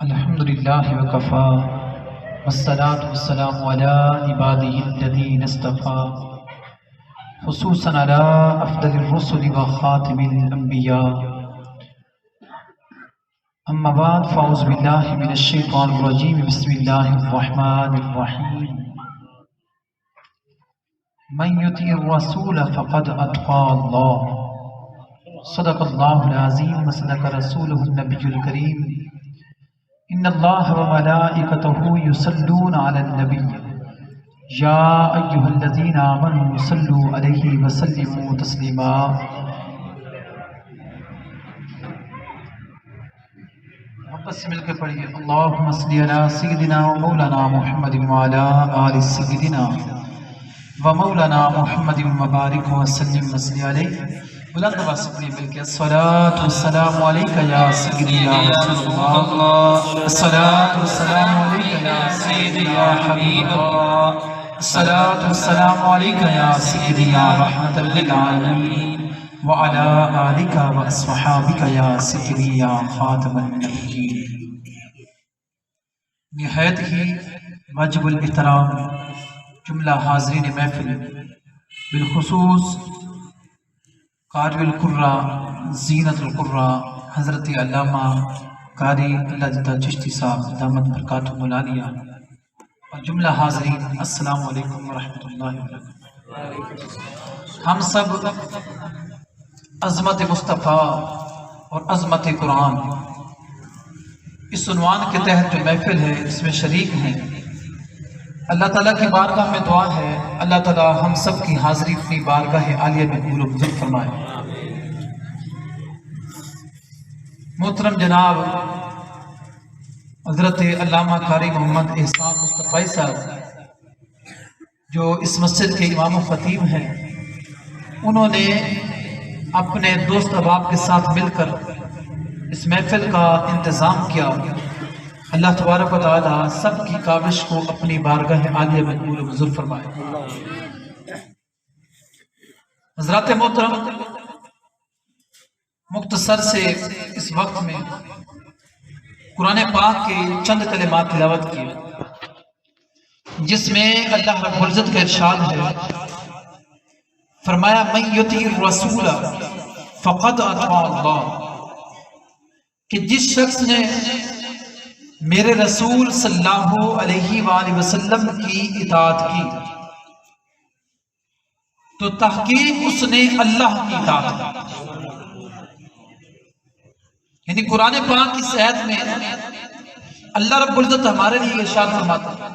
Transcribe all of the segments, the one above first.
الحمد لله وكفى والصلاة والسلام على عباده الذين اصطفى خصوصا على أفضل الرسل وخاتم الأنبياء أما بعد فأعوذ بالله من الشيطان الرجيم بسم الله الرحمن الرحيم من يطع الرسول فقد أطاع الله صدق الله العظيم وصدق رسوله النبي الكريم ان اللہ وملائکتہ یصلون علی النبی یا ایہا الذین آمنوا صلوا علیہ وسلموا تسلیما۔ محبت سے مل کے پڑھیے اللہم صلی علی سیدنا و مولانا محمد وعلی آل سیدنا و مولانا محمد وبارک وسلم وصلی علیہ۔ بلند آواز سے پڑھیے مل کے الصلاۃ والسلام علیک یا سیدی یا رسول اللہ، الصلاۃ والسلام علیک یا سیدی یا حبیب اللہ، الصلاۃ والسلام علیک یا سیدی یا رحمت للعالمین وعلی آلک واصحابک یا سیدی یا خاتم النبیین۔ نہایت ہی واجب الاحترام جملہ حاضرین محفل، بالخصوص قاری القرہ زینت القرہ حضرت علامہ قاری اللہ جدہ چشتی صاحب دامت برکاتہ العالیہ اور جملہ حاضرین، السلام علیکم ورحمۃ اللہ وبرکاتہ۔ ہم سب عظمت مصطفیٰ اور عظمت قرآن اس عنوان کے تحت جو محفل ہے اس میں شریک ہیں۔ اللہ تعالیٰ کی بارگاہ میں دعا ہے اللہ تعالیٰ ہم سب کی حاضری اپنی بارگاہ عالیہ میں قبول و منظور فرمائے۔ محترم جناب حضرت علامہ قاری محمد احسان مصطفی صاحب جو اس مسجد کے امام و خطیب ہیں، انہوں نے اپنے دوست احباب کے ساتھ مل کر اس محفل کا انتظام کیا۔ اللہ تبارک و تعالی سب کی کاوش کو اپنی بارگاہ عالیہ میں قبول و منظور فرمائے۔ حضرات محترم، مختصر سے اس وقت میں قرآن پاک کے چند کلمات تلاوت کیے جس میں اللہ رب العزت کا ارشاد ہے، فرمایا من یطیع الرسول فقد اطاع اللہ، کہ جس شخص نے میرے رسول صلی اللہ علیہ وآلہ وسلم کی اطاعت کی تو تحقیق اس نے اللہ کی اطاعت کی۔ یعنی قرآن پاک کی صحت میں اللہ رب العزت ہمارے لیے ارشاد فرماتا ہے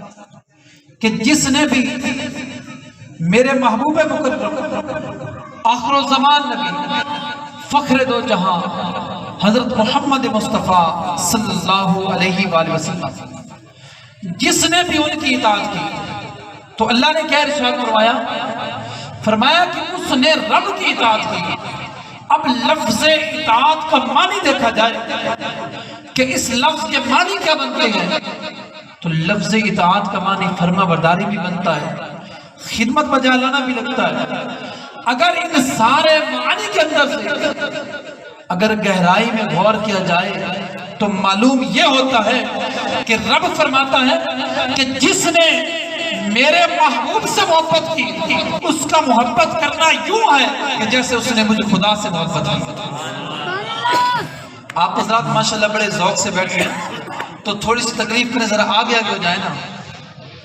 کہ جس نے بھی میرے محبوب مکرم آخر الزمان نبی فخر دو جہاں حضرت محمد مصطفیٰ صلی اللہ علیہ وآلہ وسلم جس نے بھی ان کی اطاعت کی تو اللہ نے کیا ارشاد فرمایا کہ اس نے رب کی اطاعت کی۔ اب لفظ اطاعت کا معنی دیکھا جائے کہ اس لفظ کے معنی کیا بنتے ہیں، تو لفظ اطاعت کا معنی فرما برداری بھی بنتا ہے، خدمت بجا لانا بھی لگتا ہے۔ اگر ان سارے معنی کے اندر سے اگر گہرائی میں غور کیا جائے تو معلوم یہ ہوتا ہے کہ رب فرماتا ہے کہ جس نے میرے محبوب سے محبت کی اس کا محبت کرنا یوں ہے کہ جیسے اس نے مجھے خدا سے محبت کی۔ آپ حضرات ماشاءاللہ بڑے ذوق سے بیٹھے ہیں تو تھوڑی سی تکلیف کریں، ذرا آگے ہو جائے نا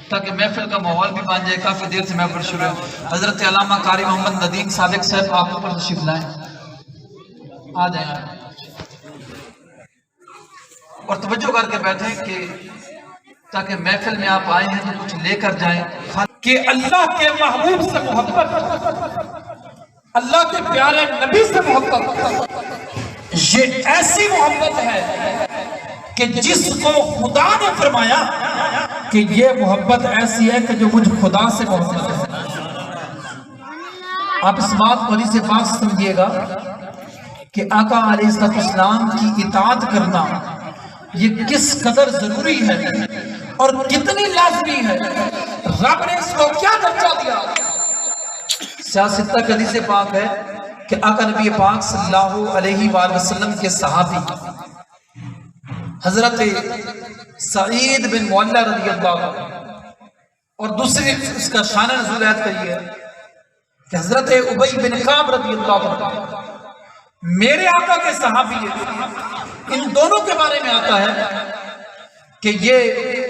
تاکہ محفل کا ماحول بھی بن جائے۔ کافی دیر سے محفل شروع ہے۔ حضرت علامہ قاری محمد ندیم صادق صاحب آپ اوپر تشریف لائیں، آ جائیں اور توجہ کر کے بیٹھیں کہ تاکہ محفل میں آپ آئے ہیں تو کچھ لے کر جائیں کہ اللہ کے محبوب سے محبت، اللہ کے پیارے نبی سے محبت، یہ ایسی محبت ہے کہ جس کو خدا نے فرمایا کہ یہ محبت ایسی ہے کہ جو مجھ خدا سے محبت ہے۔ آپ اس بات کو حدیث پاک سمجھیے گا کہ آقا علیہ السلام کی اطاعت کرنا یہ کس قدر ضروری ہے اور کتنی لازمی ہے۔ رب نے اس کو کیا درجہ دیا؟ سیاستہ کا حدیث پاک ہے کہ آقا نبی پاک صلی اللہ علیہ وآلہ وسلم کے صحابی حضرت سعید بن معلہ رضی اللہ عنہ، اور دوسری اس کا شان نزول آیت کا یہ ہے کہ حضرت ابی بن کعب رضی اللہ عنہ میرے آقا کے صحابی ہیں، ان دونوں کے بارے میں آتا ہے کہ یہ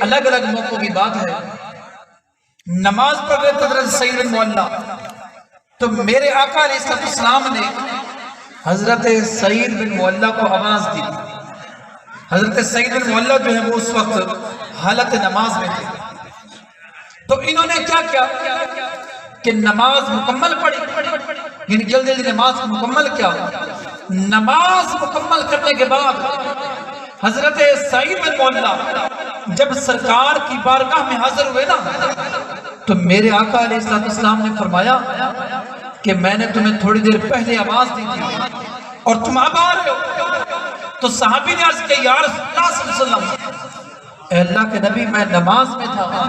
الگ الگ موقعوں کی بات ہے، نماز پڑھ رہے حضرت سعید بن معلہ، تو میرے آقا علیہ السلام نے حضرت سعید بن معلہ کو آواز دی۔ حضرت سعید بن معلہ جو ہے وہ اس وقت حالت نماز میں تھے، تو انہوں نے کیا کیا کہ نماز مکمل پڑھی، یعنی جلدی جلدی نماز مکمل کیا۔ نماز مکمل کرنے کے بعد حضرت سعید بن معلہ جب سرکار کی بارگاہ میں حاضر ہوئے نا، تو میرے آقا علیہ السلام نے فرمایا کہ میں نے تمہیں تھوڑی دیر پہلے آواز دی تھی اور تم اب آ رہے ہو۔ تو صحابی نے عرض کیا یا رسول اللہ صلی اللہ علیہ وسلم، اے اللہ کے نبی میں نماز میں تھا،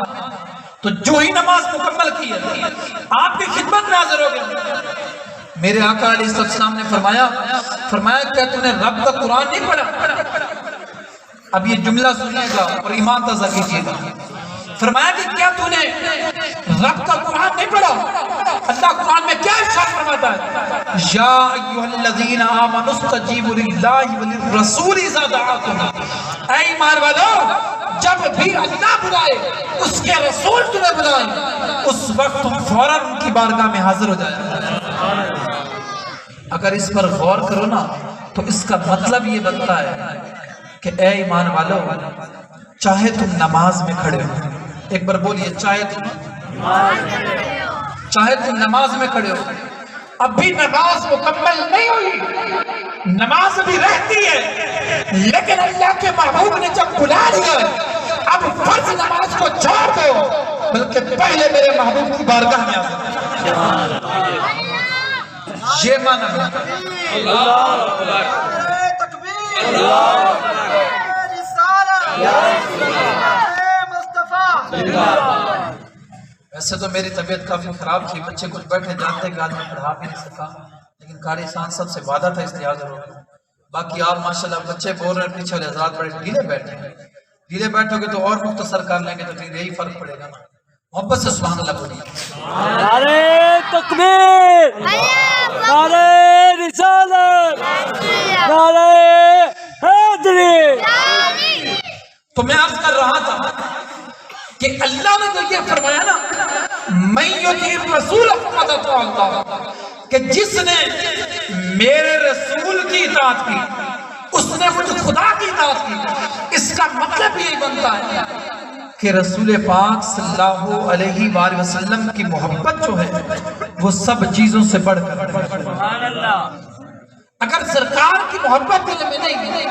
تو جو ہی نماز مکمل کی ہے آپ کی خدمت میں حاضر ہو گیا۔ میرے آقا علیہ السلام نے فرمایا کیا تم نے رب کا قرآن نہیں پڑھا؟ اب یہ جملہ سنیے گا اور ایمان تازہ کیجیے گا۔ فرمایا کہ کیا تو نے رب کا قرآن نہیں پڑھا؟ اللہ قرآن میں کیا ارشاد فرماتا ہے؟ یا ایھا الذین آمنوا استجیبوا للہ وللرسول اذا دعاکم، اے ایمان والو جب بھی اللہ بلائے اس کے رسول تمہیں بلائیں اس وقت تم فوراً ان کی بارگاہ میں حاضر ہو جائے۔ اگر اس پر غور کرو نا تو اس کا مطلب یہ بنتا ہے کہ اے ایمان والو چاہے تم نماز میں کھڑے ہو، ایک بار بولیے چاہے تم نماز میں کھڑے ہو، اب بھی نماز مکمل نہیں ہوئی، نماز ابھی رہتی ہے، لیکن اللہ کے محبوب نے جب بلا لیا اب فرض نماز کو چھوڑ دو، بلکہ پہلے میرے محبوب کی بارگاہ میں آ یہ معنی ہے۔ اللہ تکبیر، اللہ ویسے تو میری طبیعت کافی خراب تھی، بچے کچھ بیٹھے جانتے کہ آج میں پڑھا بھی نہیں سکا، لیکن قاری صاحب سب سے وعدہ تھا اس لیے حاضر ہو گیا۔ باقی آپ ماشاءاللہ بچے بول رہے ہیں، پیچھے والے حضرات بڑے ڈھیلے بیٹھے ہیں، ڈھیلے بیٹھو گے تو اور مختصر کر لیں گے تو پھر یہی فرق پڑے گا نا۔ محبت سے سبحان اللہ بولیے۔ نعرہ تکبیر، نعرہ رسالت، نعرہ حیدری۔ تو میں عرض کر رہا تھا کہ اللہ نے تو یہ فرمایا نا میں یطیع الرسول فقد اطاع اللہ، کہ جس نے میرے رسول کی اطاعت کی اس نے مجھ خدا کی اطاعت کی۔ اس کا مطلب یہی بنتا ہے کہ رسول پاک صلی اللہ علیہ وآلہ وسلم کی محبت جو ہے وہ سب چیزوں سے بڑھ کر ہے۔ اگر سرکار کی محبت دل میں نہیں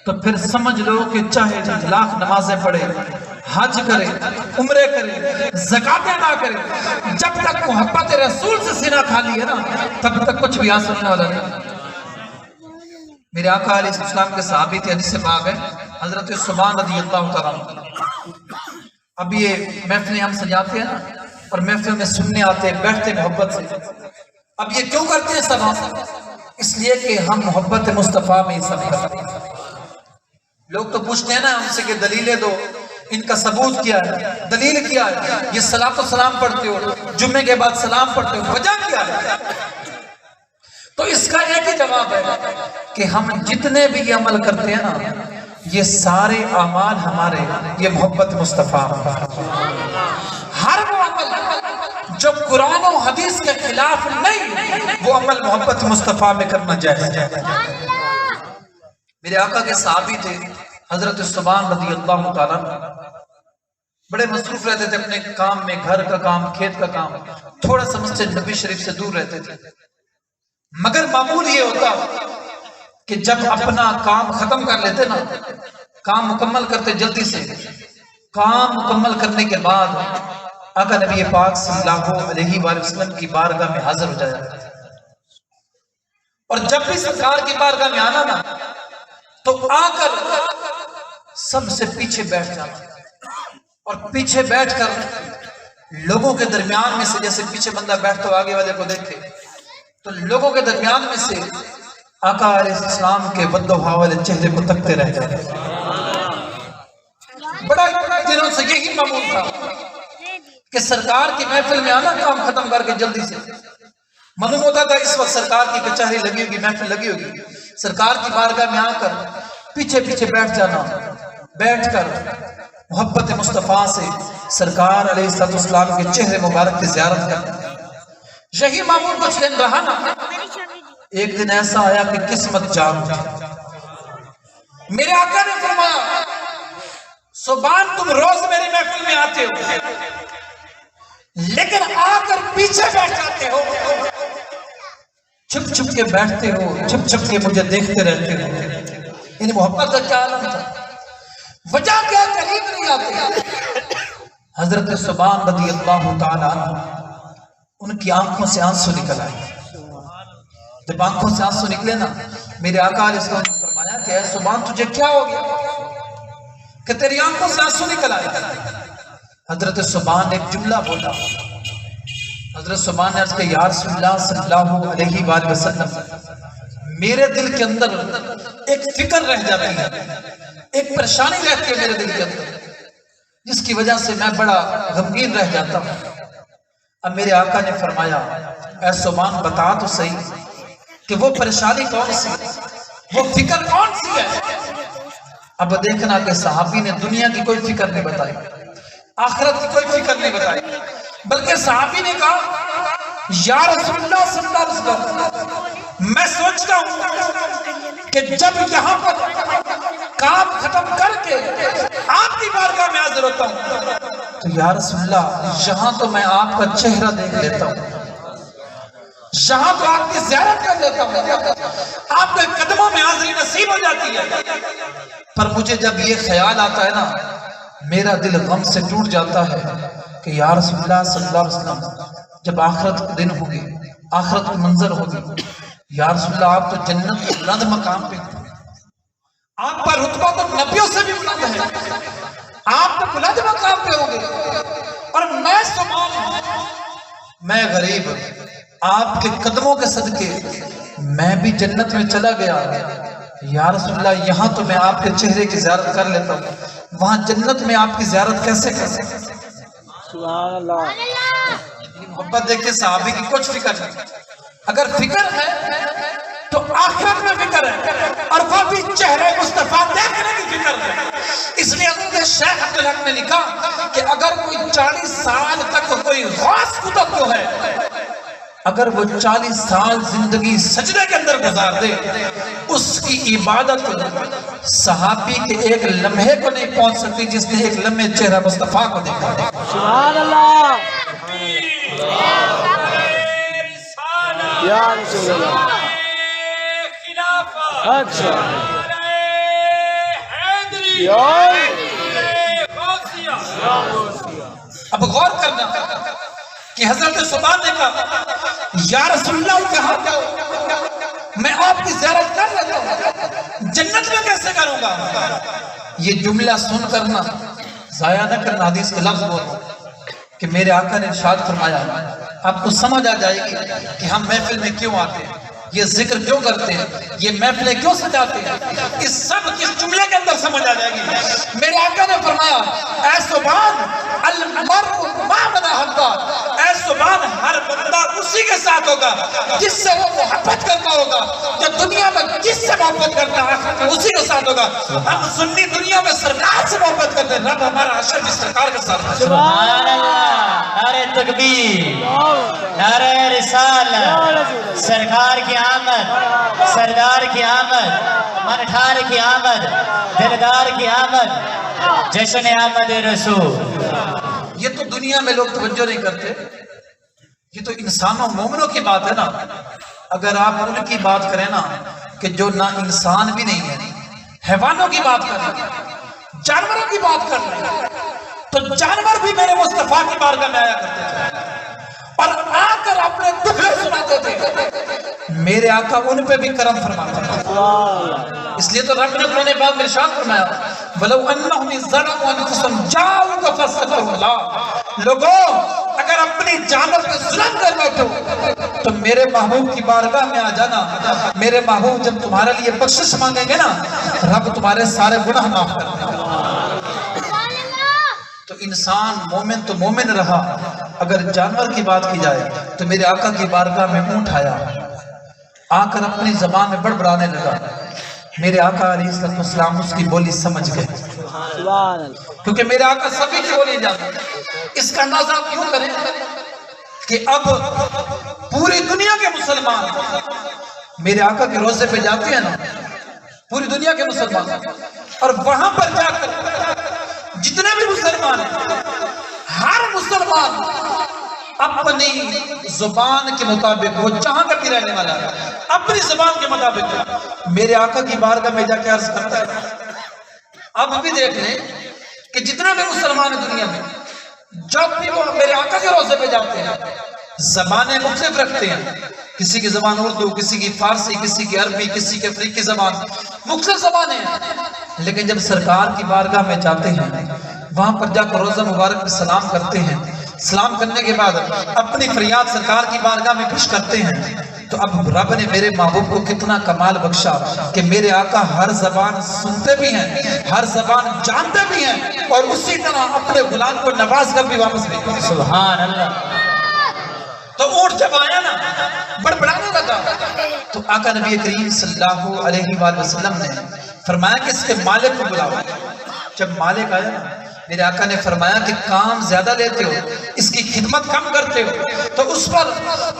تو پھر سمجھ لو کہ چاہے لاکھ نمازیں پڑھے، حج کرے، عمرے کرے، زکاتیں ادا کرے، جب تک محبت رسول سے سینہ خالی ہے نا تب تک کچھ بھی حاصل ہونے والا نہیں۔ میرے آقا علیہ السلام کے صحابی تھے، حدیث پاک ہے حضرت ثوبان رضی اللہ تعالیٰ عنہ۔ اب یہ محفلیں ہم سجاتے ہیں نا اور محفل میں سننے آتے ہیں، بیٹھتے محبت سے۔ اب یہ کیوں کرتے ہیں سب؟ اس لیے کہ ہم محبت مصطفیٰ میں سب کرتے ہیں۔ لوگ تو پوچھتے ہیں نا ہم سے کہ دلیلیں دو، ان کا ثبوت کیا ہے، دلیل کیا ہے، یہ صلاۃ و سلام پڑھتے ہو، جمعے کے بعد سلام پڑھتے ہو، وجہ کیا ہے؟ تو اس کا ایک ہی جواب ہے کہ ہم جتنے بھی یہ عمل کرتے ہیں نا یہ سارے اعمال ہمارے یہ محبت مصطفیٰ، ہر وہ عمل جو قرآن و حدیث کے خلاف نہیں وہ عمل محبت مصطفیٰ میں کرنا جائز ہے۔ میرے آقا کے صحابی تھے حضرت ثوبان رضی اللہ تعالیٰ، بڑے مصروف رہتے تھے اپنے کام میں، گھر کا کام، کھیت کا کام، تھوڑا سا مسجد نبی شریف سے دور رہتے تھے، مگر معمول یہ ہوتا کہ جب اپنا کام ختم کر لیتے نا، کام مکمل کرتے جلدی سے، کام مکمل کرنے کے بعد آقا نبی پاک صلی اللہ علیہ وآلہ وسلم کی بارگاہ میں حاضر ہو جایا، اور جب بھی سرکار کی بارگاہ میں آنا نا تو آ کر سب سے پیچھے بیٹھ جانا، اور پیچھے بیٹھ کر لوگوں کے درمیان میں سے، جیسے پیچھے بندہ بیٹھتا آگے والے کو دیکھے تو لوگوں کے درمیان میں سے آقا علیہ السلام کے ودّ و والے چہرے کو تکتے رہ جاتے۔ سے یہی معمول تھا کہ سرکار کی محفل میں آنا، کام ختم کر کے جلدی سے معلوم ہوتا تھا اس وقت سرکار کی کچہری لگی ہوگی، محفل لگی ہوگی، سرکار کی بارگاہ میں آ کر پیچھے پیچھے بیٹھ جانا، بیٹھ کر محبت مصطفیٰ سے سرکار علیہ السلام کے چہرے مبارک کی زیارت کرنا۔ یہی معمول کچھ دن رہا نا، ایک دن ایسا آیا کہ قسمت جاگ اٹھی۔ میرے آقا نے فرمایا سبحان تم روز میری محفل میں آتے ہو لیکن آ کر پیچھے بیٹھ جاتے ہو، چھپ چھپ کے بیٹھتے ہو، چھپ چھپ کے مجھے دیکھتے رہتے ہو۔ یعنی محبت کا کیا عالم تھا، وجہ کیا قریب نہیں آتے۔ حضرت سبحان رضی اللہ تعالیٰ عنہ ان کی آنکھوں سے آنسو نکل آئے۔ جب آنکھوں سے آنسو نکلے نا، میرے آقا علیہ السلام نے فرمایا کہ اے سبحان تجھے کیا ہو گیا کہ تیری آنکھوں سے آنسو نکل آئے۔ حضرت سبحان نے ایک جملہ بولا، حضرت سبحان نے عرض کہ یا رسول اللہ صلی اللہ علیہ وآلہ وسلم، میرے دل کے اندر ایک فکر رہ جاتی ہے، ایک پریشانی رہتی ہے میرے دل کے اندر، جس کی وجہ سے میں بڑا غمگین رہ جاتا ہوں۔ اب میرے آقا نے فرمایا اے سبحان بتا تو صحیح کہ وہ پریشانی کون سی ہے، وہ فکر کون سی ہے۔ اب دیکھنا کہ صحابی نے دنیا کی کوئی فکر نہیں بتائی، آخرت کی کوئی فکر نہیں بتائی، بلکہ صحابی نے کہا یا رسول اللہ صلی اللہ علیہ وسلم، میں سوچتا ہوں کہ جب یہاں پر کام ختم کر کے آپ کی بارگاہ میں حاضر ہوتا ہوں تو یا رسول اللہ یہاں تو میں آپ کا چہرہ دیکھ لیتا ہوں، یہاں تو آپ کی زیارت کر لیتا ہوں، آپ کے قدموں میں حاضری نصیب ہو جاتی ہے، پر مجھے جب یہ خیال آتا ہے نا میرا دل غم سے ٹوٹ جاتا ہے کہ یا رسول اللہ صلی اللہ علیہ وسلم جب آخرت کے دن ہوگی، آخرت کا منظر ہوگی، یا رسول اللہ آپ تو جنت کے بلند مقام پہ، آپ کا رتبہ تو نبیوں سے بھی بلند ہے، آپ تو بلند مقام پہ ہوگے، اور میں سبحان ہوں، میں غریب، آپ کے قدموں کے صدقے میں بھی جنت میں چلا گیا، یا رسول اللہ یہاں تو میں آپ کے چہرے کی زیارت کر لیتا ہوں، وہاں جنت میں آپ کی زیارت کیسے کر سکتا؟ سبحان اللہ۔ محبت دیکھیں صحابی کی کچھ فکر نہیں، اگر فکر ہے تو آخرت میں فکر ہے، اور وہ بھی چہرے مصطفیٰ دیکھنے کی فکر ہے۔ اس لیے حضرت شیخ عبدالحق نے لکھا کہ اگر کوئی 40 سال تک کوئی غوث قطب جو ہے، اگر وہ 40 سال زندگی سجدے کے اندر گزار دے، اس کی عبادت صحابی کے ایک لمحے کو نہیں پہنچ سکتی جس نے ایک لمحے چہرہ مصطفیٰ کو دیکھا۔ سبحان اللہ یا رسول اللہ۔ اچھا اب غور کرنا کہ حضرت سبحان نے کہا یا رسول اللہ کہاں جاؤ، میں آپ کی زیارت کر لیتا ہوں، جنت میں کیسے کروں گا؟ یہ جملہ سن کرنا ضائع نہ کرنا، حدیث کے لفظ بولو کہ میرے آقا نے ارشاد فرمایا، آپ کو سمجھ آ جائے گی کہ ہم محفل میں کیوں آتے ہیں، یہ ذکر کیوں کرتے ہیں، یہ محفلیں کیوں سجاتے ہیں، اس سب کس جملے کے اندر سمجھ آ جائے گی۔ میرے آقا نے فرمایا اے سبحان المرء ما من احبا، اے سبحان ہر بندہ اسی کے ساتھ ہوگا جس سے وہ محبت کرتا ہوگا، جو دنیا میں جس سے محبت کرتا ہے آخرت میں اسی کے ساتھ ہوگا۔ ہم سنی دنیا میں سرکار سے محبت کرتے ہیں، رب ہمارا حشر بھی سرکار کے ساتھ ہے۔ سبحان اللہ، نعرہ تکبیر، نعرہ رسالت، سرکار کی آمد، سردار کی آمد، منٹھار کی آمد، دلدار کی آمد، جشن آمد رسول۔ یہ تو دنیا میں لوگ توجہ نہیں کرتے، یہ تو انسانوں مومنوں کی بات ہے نا۔ اگر آپ ان کی بات کریں نا کہ جو نہ انسان بھی نہیں ہے، حیوانوں کی بات کر رہے ہیں، جانوروں کی بات کر رہے ہیں، تو جانور بھی میرے مصطفیٰ کی بارگاہ میں آیا کرتے تھے اور آ کر اپنے دکھے سناتے تھے، میرے آقا ان پہ بھی کرم فرماتے ہیں۔ اس لیے تو رب نے قرآن پاک میں ارشاد فرمایا وَلَوْ أَنَّهُمْ ظَلَمُوا أَنفُسَهُمْ جَاءُوكَ فَاسْتَغْفَرُوا اللَّهَ، لوگوں اگر اپنی جانوں پہ ظلم کر بیٹھو تو میرے محبوب کی بارگاہ میں آ جانا، میرے محبوب جب تمہارے لیے بخشش مانگیں گے نا، رب تمہارے سارے گناہ معاف کر دیں گے۔ تو انسان مومن تو مومن رہا. اگر جانور کی بات کی جائے تو میرے آقا کی بارگاہ میں اونٹ آیا، آ کر اپنی زبان میں بڑبڑانے لگا. میرے آقا علیہ السلام اس کی بولی سمجھ گئے، سبحان اللہ. کیونکہ میرے آقا سبھی کی بولی جانتے. اس کا اندازہ آپ کیوں کریں کہ اب پوری دنیا کے مسلمان میرے آقا کے روزے پہ جاتے ہیں نا، پوری دنیا کے مسلمان، اور وہاں پر جا کر جتنے بھی مسلمان ہیں، ہر مسلمان اپنی زبان کے مطابق، وہ جہاں کا بھی رہنے والا ہے، اپنی زبان کے مطابق میرے آقا کی بارگاہ میں جا کے عرض کرتا ہے. اب بھی دیکھ لیں کہ جتنے بھی مسلمان ہیں دنیا میں، جب بھی وہ میرے آقا کے روزے پہ جاتے ہیں، زبانیں مختلف رکھتے ہیں. کسی کی زبان اردو، کسی کی فارسی، کسی کی عربی، کسی کی افریقی زبان، مختلف زبانیں ہیں. لیکن جب سرکار کی بارگاہ میں جاتے ہیں، وہاں پر جا کر روزہ مبارک میں سلام کرتے ہیں. سلام کرنے کے بعد اپنی فریاد سرکار کی بارگاہ میں پیش کرتے ہیں. تو اب رب نے میرے محبوب کو کتنا کمال بخشا کہ میرے آقا ہر زبان سنتے بھی ہیں، ہر زبان جانتے بھی ہیں، اور اسی طرح اپنے غلام کو نواز کر بھی واپس بھی. سبحان اللہ. تو اونٹ جب آیا نا، بڑبڑانے لگا، تو آقا نبی کریم صلی اللہ علیہ وآلہ وسلم نے فرمایا کہ اس کے مالک کو بلاؤ. جب مالک آیا نا، میرے آقا نے فرمایا کہ کام زیادہ لیتے ہو، اس کی خدمت کم کرتے ہو. تو اس پر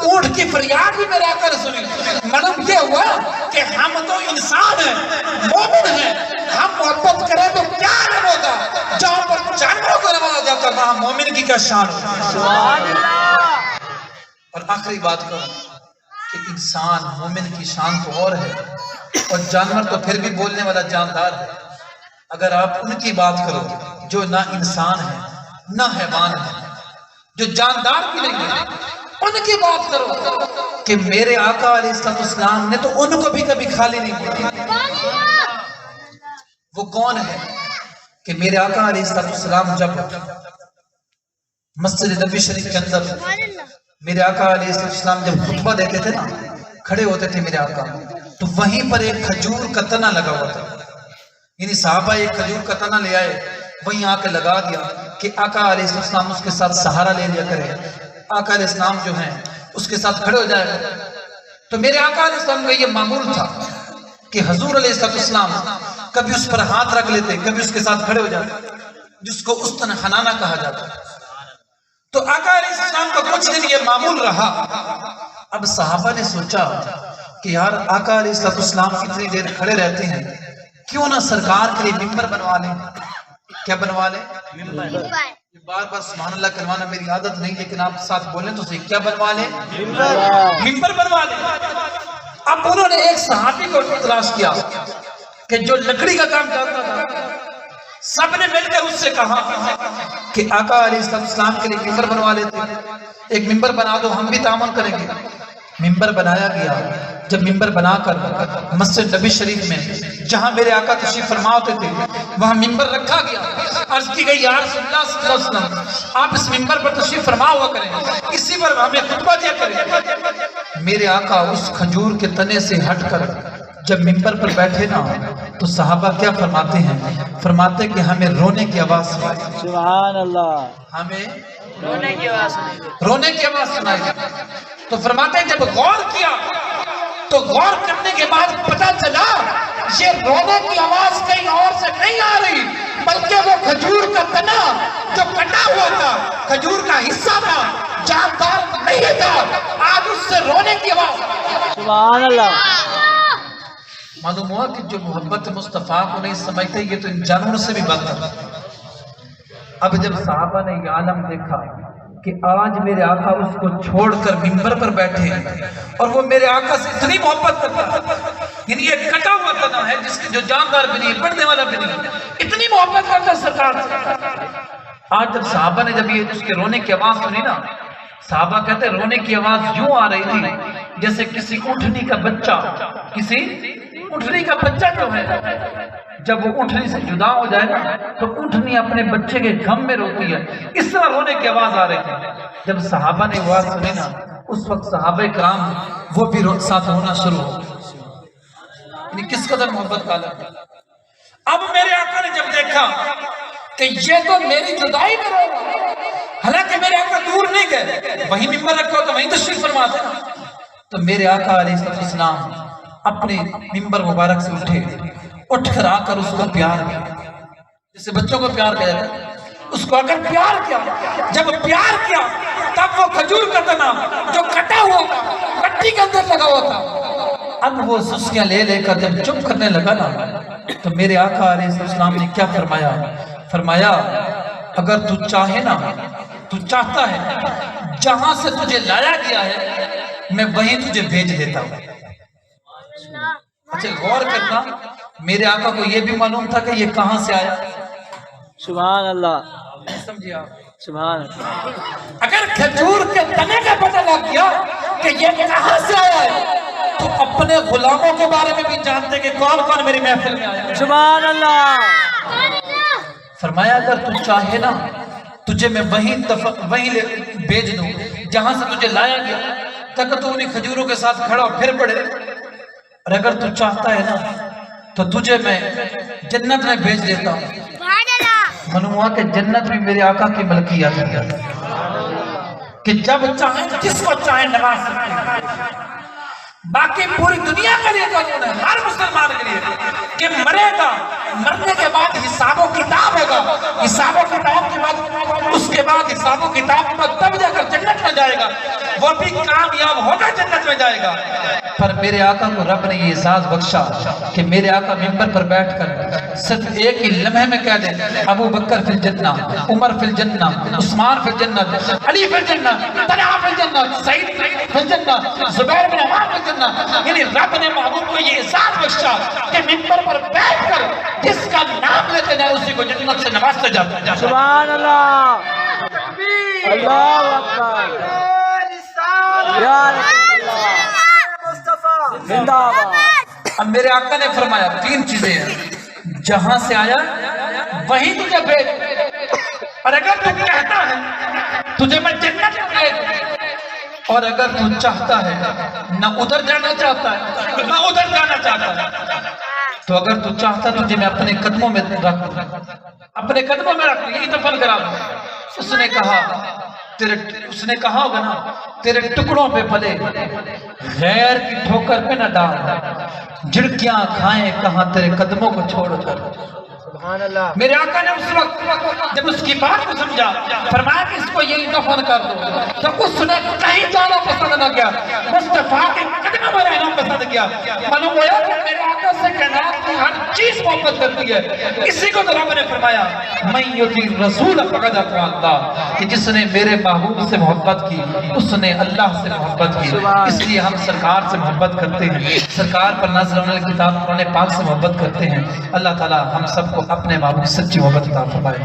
اونٹ کی فریاد بھی میرے آقا نے سنی. مطلب یہ ہوا کہ ہم تو انسان ہیں، مومن ہیں، ہم محبت کریں تو کیا عالم ہوگا. جہاں پر جانوروں کو نوازا جاتا وہاں مومن کی کیا شان ہو. سبحان اللہ. اور آخری بات کروں کہ انسان مومن کی شان تو اور ہے، اور جانور تو پھر بھی بولنے والا جاندار ہے. اگر آپ ان کی بات کرو جو نہ انسان ہے نہ حیوان ہے، جو جاندار بھی نہیں ہے، ان کی بات کرو کہ میرے آقا علیہ السلام نے تو ان کو بھی کبھی خالی نہیں کیا. وہ کون ہے کہ میرے آقا علیہ السلام جب مسجد نبی شریف کے اندر میرے آقا علیہ السلام جب خطبہ دیتے تھے نا، کھڑے ہوتے تھے میرے آقا، تو وہیں پر ایک کھجور کا تنا لگا ہوا تھا. یعنی صحابہ ایک کھجور کا تنا لے آئے، وہیں آ کے لگا دیا کہ آقا علیہ السلام اس کے ساتھ سہارا لے لیا کرے، آقا علیہ السلام جو ہیں اس کے ساتھ کھڑے ہو جائے گا. تو میرے آقا علیہ السلام کا یہ معمول تھا کہ حضور علیہ السلام کبھی اس پر ہاتھ رکھ لیتے، کبھی اس کے ساتھ کھڑے ہو جاتے، جس کو استن حنانہ کہا جاتا. تو آقا علیہ السلام کا کچھ دن یہ معمول رہا. اب صحابہ نے سوچا کہ یار آقا علیہ السلام اتنی دیر کھڑے رہتے ہیں، کیوں نہ سرکار کے لیے ممبر بنوا لیں. کیا بنوا لیں؟ بار بار سبحان اللہ کروانا میری عادت نہیں، لیکن آپ ساتھ بولیں تو صحیح. کیا بنوا لیں؟ ممبر بنوا لیں. اب انہوں نے ایک صحابی کو تلاش کیا کہ جو لکڑی کا کام کرتا تھا. سب نے مل کر اس سے کہا کہ آقا علیہ السلام کے لیے ممبر بنوا لیتے، ایک ممبر بنا دو، ہم بھی تعاون کریں گے. ممبر بنایا گیا. جب ممبر بنا کر مسجد نبی شریف میں جہاں میرے آقا تشریف فرما ہوتے تھے وہاں ممبر رکھا گیا. عرض کی گئی یا رسول اللہ صلی اللہ علیہ وسلم، آپ اس ممبر پر تشریف فرما ہوا کریں، اسی پر ہمیں خطبہ دیا کریں. میرے آقا اس کھجور کے تنے سے ہٹ کر جب ممبر پر بیٹھے نا، تو صحابہ کیا فرماتے ہیں؟ فرماتے کہ ہمیں رونے کی آواز سنائی. سبحان اللہ. ہمیں رونے کی آواز سنائی. رونے کی آواز سنائی. تو فرماتے ہیں جب غور کیا تو غور کرنے کے بعد پتہ چلا یہ رونے کی آواز کہیں اور سے نہیں آ رہی، بلکہ وہ کھجور کا تنا جو کٹا ہوا تھا، کھجور کا حصہ تھا، جاندار نہیں تھا، آج اس سے رونے کی آواز. سبحان اللہ. معلوم ہوا کہ جو محبت مصطفیٰ کو نہیں سمجھتے یہ تو ان جانوروں سے بھی بدتر. اب جب صحابہ نے یہ عالم دیکھا کہ آج میرے آقا اس کو چھوڑ کر ممبر پر بیٹھے ہیں اور وہ میرے آقا سے اتنی محبت کرتا ہے، یعنی یہ کٹا ہوا تنا ہے جس کے جو جاندار بھی نہیں، پڑھنے والا بھی نہیں، اتنی محبت کرتا ہے سرکار سے. آج جب صحابہ نے جب یہ اس کے رونے کی آواز سنی نا، صحابہ کہتے ہیں رونے کی آواز یوں آ رہی تھی جیسے کسی اونٹنی کا بچہ، کسی اونٹنی کا بچہ جو ہے جب وہ اونٹنی سے جدا ہو جائے نا تو اونٹنی اپنے بچے کے غم میں روتی ہے، اس طرح رونے کی آواز آ رہی تھی. جب صحابہ نے آواز سنی نا، اس وقت صحابہ کرام وہ بھی ساتھ ہونا شروع ہو. یعنی کس قدر محبت کا عالم. اب میرے آقا نے جب دیکھا کہ یہ تو میری جدائی میں رو رہا ہے، حالانکہ میرے آقا دور نہیں گئے، وہیں ممبر رکھا ہوتا وہیں تشریف فرماتے نا۔ تو میرے آقا علیہ السلام اپنے ممبر مبارک سے اٹھ کر آ کر اس کو پیار کیا، جسے بچوں کو پیار کیا جاتا ہے، اس کو اگر پیار کیا، جب پیار کیا تب وہ کھجور کا تنا جو کٹا ہوا تھا، کٹی کے اندر لگا ہوا تھا، اب وہ سسکیاں لے لے کر جب چپ کرنے لگا نا، تو میرے آقا علیہ السلام نے کیا فرمایا؟ فرمایا اگر تو چاہے نا، تو چاہتا ہے جہاں سے تجھے لایا گیا ہے میں وہیں تجھے بھیج دیتا ہوں۔ اچھا غور کرنا، میرے آقا کو یہ بھی معلوم تھا کہ یہ کہاں سے آیا؟ سبحان اللہ، سمجھے آپ؟ سبحان اللہ۔ اگر کھجور کے تنے کا پتہ لگ گیا کہ یہ کہاں سے آیا ہے تو اپنے غلاموں کے بارے میں بھی جانتے کہ کون کون میری محفل میں آیا ہے۔ سبحان اللہ۔ فرمایا اگر تو چاہے نا تجھے میں وہیں بھیج دوں جہاں سے تجھے لایا گیا، تاکہ تو انہیں کھجوروں کے ساتھ کھڑا ہو پھر پڑے، اور اگر تو چاہتا ہے نا تو تجھے میں جنت میں بھیج دیتا ہوں۔ معلوم ہوا کہ جنت بھی میرے آقا کی ملکیت ہے کہ جب چاہیں جس کو چاہیں نواز سکتے ہیں۔ باقی پوری دنیا کے لیے قانون ہے، ہر مسلمان کے لیے کہ مرے گا، مرنے کے بعد حساب و کتاب ہوگا، حساب و کتاب کے بعد اس کے بعد حساب و کتاب کے بعد تب جا کر جنت میں جائے گا، وہ بھی کامیاب ہوگا، جنت میں جائے گا۔ پر میرے آقا کو رب نے یہ اعزاز بخشا کہ میرے آقا ممبر پر بیٹھ کر صرف ایک ہی لمحے میں کہہ دیں ابو بکر فی الجنہ، عمر فی الجنہ، عثمان فی الجنہ، علی فی الجنہ، طلحہ فی الجنہ، سعید فی الجنہ، زبیر بن عوام فی الجنہ۔ یعنی رب نے محبوب کو یہ اعزاز بخشا کہ ممبر پر بیٹھ کر جس کا نام لیتے جائے اسی کو جنت سے نوازتے جاتا ہے۔ سبحان اللہ، اللہ اکبر، یا رسول اللہ، زندہ باد۔ اب میرے آقا نے فرمایا تین چیزیں ہیں، جہاں سے آیا وہیں تجھے بھیج، اور اگر تو کہتا ہے تجھے میں جنت میں بھیج دوں، اور اگر تو چاہتا ہے نہ ادھر جانا چاہتا ہے نہ ادھر جانا چاہتا ہے، تو اگر تو چاہتا تجھے میں اپنے قدموں میں رکھ دوں، اپنے قدموں میں رکھ دوں، یہی دفن کرا دوں۔ اس نے کہا ہوگا نا تیرے ٹکڑوں پہ پلے غیر کی ٹھوکر پہ نہ ڈال، جھڑکیاں کھائیں کہاں تیرے قدموں کو چھوڑ کر۔ سبحان اللہ۔ میرے آقا نے اس وقت جب اس کی بات کو سمجھا فرمایا کہ اس کو یہی دفن کر دو، تو اس نے کہیں جانا پسند نہ کیا، مصطفیٰ کے قدموں میں رہنا پسند کیا۔ معلوم ہوا کہ میرے آقا سے کائنات کی ہر چیز محبت کرتی ہے۔ اسی کو تو رب نے فرمایا من یطیع الرسول فقد اطاع اللہ، کہ جس نے میرے محبوب سے محبت کی اس نے اللہ سے محبت کی۔ اس لیے ہم سرکار سے محبت کرتے ہیں، سرکار پر نازل ہونے والی کتاب قرآن پاک سے محبت کرتے ہیں۔ اللہ تعالی ہم سب کو اپنے محبوب کی سچی محبت عطا فرمائے۔